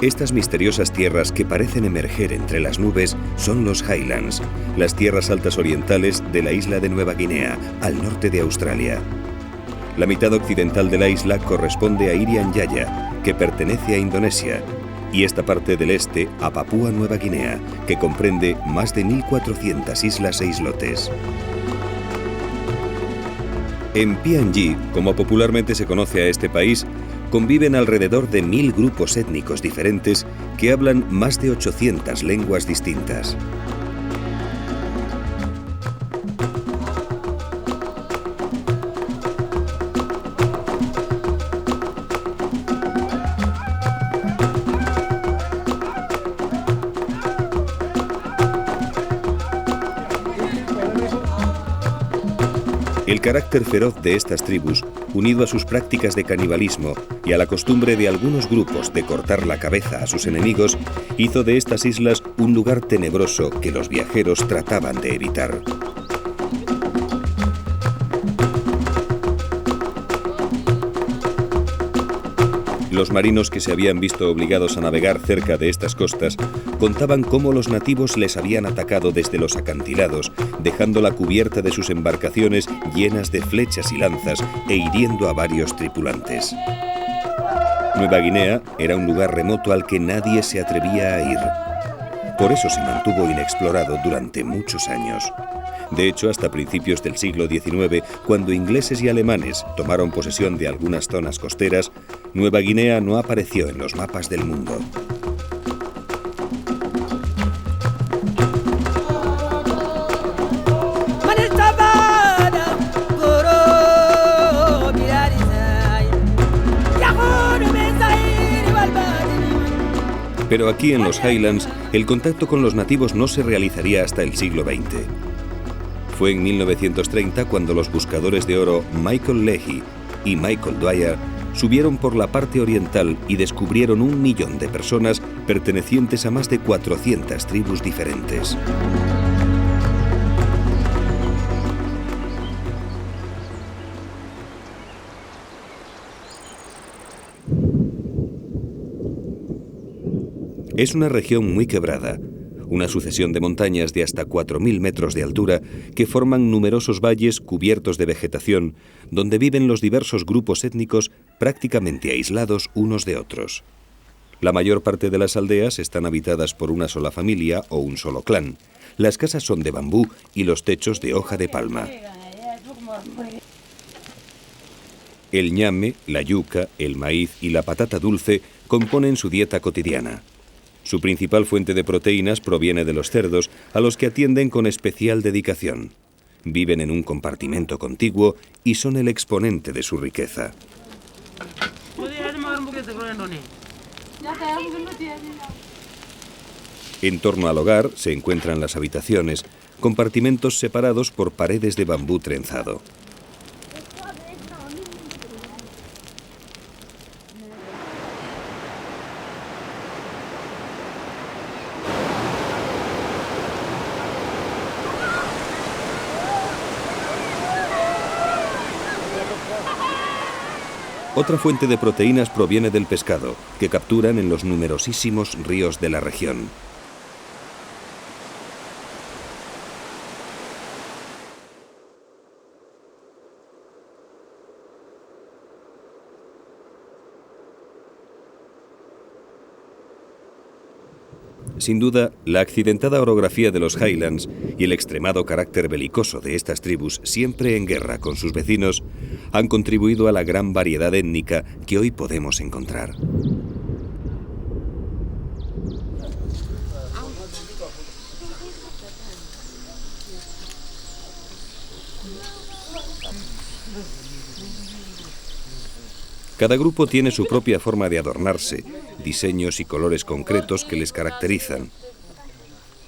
Estas misteriosas tierras que parecen emerger entre las nubes son los Highlands, las tierras altas orientales de la isla de Nueva Guinea, al norte de Australia. La mitad occidental de la isla corresponde a Irian Jaya, que pertenece a Indonesia, y esta parte del este a Papúa Nueva Guinea, que comprende más de 1.400 islas e islotes. En PNG, como popularmente se conoce a este país, conviven alrededor de 1.000 grupos étnicos diferentes que hablan más de 800 lenguas distintas. El carácter feroz de estas tribus, unido a sus prácticas de canibalismo y a la costumbre de algunos grupos de cortar la cabeza a sus enemigos, hizo de estas islas un lugar tenebroso que los viajeros trataban de evitar. Los marinos que se habían visto obligados a navegar cerca de estas costas contaban cómo los nativos les habían atacado desde los acantilados, dejando la cubierta de sus embarcaciones llenas de flechas y lanzas e hiriendo a varios tripulantes. Nueva Guinea era un lugar remoto al que nadie se atrevía a ir. Por eso se mantuvo inexplorado durante muchos años. De hecho, hasta principios del siglo XIX, cuando ingleses y alemanes tomaron posesión de algunas zonas costeras, Nueva Guinea no apareció en los mapas del mundo. Pero aquí en los Highlands, el contacto con los nativos no se realizaría hasta el siglo XX. Fue en 1930 cuando los buscadores de oro Michael Leahy y Michael Dwyer subieron por la parte oriental y descubrieron 1 millón de personas pertenecientes a más de 400 tribus diferentes. Es una región muy quebrada, una sucesión de montañas de hasta 4.000 metros de altura que forman numerosos valles cubiertos de vegetación, donde viven los diversos grupos étnicos prácticamente aislados unos de otros. La mayor parte de las aldeas están habitadas por una sola familia o un solo clan. Las casas son de bambú y los techos de hoja de palma. El ñame, la yuca, el maíz y la patata dulce componen su dieta cotidiana. Su principal fuente de proteínas proviene de los cerdos, a los que atienden con especial dedicación. Viven en un compartimento contiguo y son el exponente de su riqueza. En torno al hogar se encuentran las habitaciones, compartimentos separados por paredes de bambú trenzado. Otra fuente de proteínas proviene del pescado, que capturan en los numerosísimos ríos de la región. Sin duda, la accidentada orografía de los Highlands y el extremado carácter belicoso de estas tribus, siempre en guerra con sus vecinos, han contribuido a la gran variedad étnica que hoy podemos encontrar. Cada grupo tiene su propia forma de adornarse, diseños y colores concretos que les caracterizan.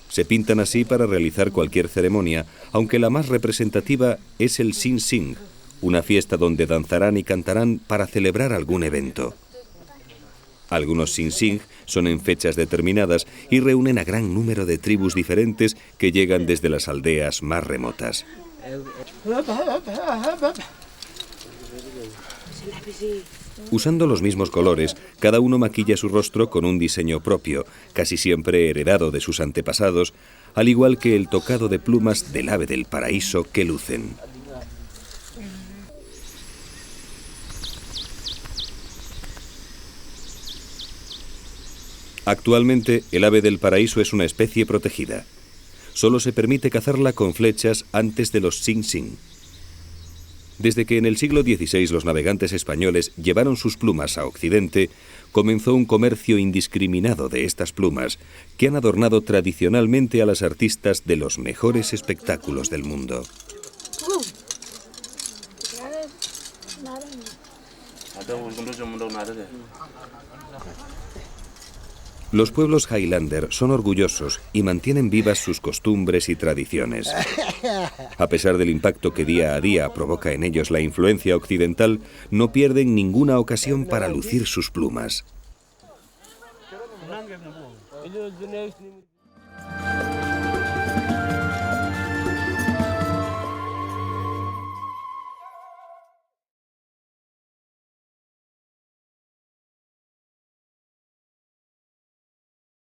Se pintan así para realizar cualquier ceremonia, aunque la más representativa es el Sing Sing, una fiesta donde danzarán y cantarán para celebrar algún evento. Algunos Sing Sing son en fechas determinadas y reúnen a gran número de tribus diferentes que llegan desde las aldeas más remotas. Usando los mismos colores, cada uno maquilla su rostro con un diseño propio, casi siempre heredado de sus antepasados, al igual que el tocado de plumas del ave del paraíso que lucen. Actualmente, el ave del paraíso es una especie protegida. Solo se permite cazarla con flechas antes de los Sing Sing. Desde que en el siglo XVI los navegantes españoles llevaron sus plumas a Occidente, comenzó un comercio indiscriminado de estas plumas, que han adornado tradicionalmente a las artistas de los mejores espectáculos del mundo. Los pueblos Highlander son orgullosos y mantienen vivas sus costumbres y tradiciones. A pesar del impacto que día a día provoca en ellos la influencia occidental, no pierden ninguna ocasión para lucir sus plumas.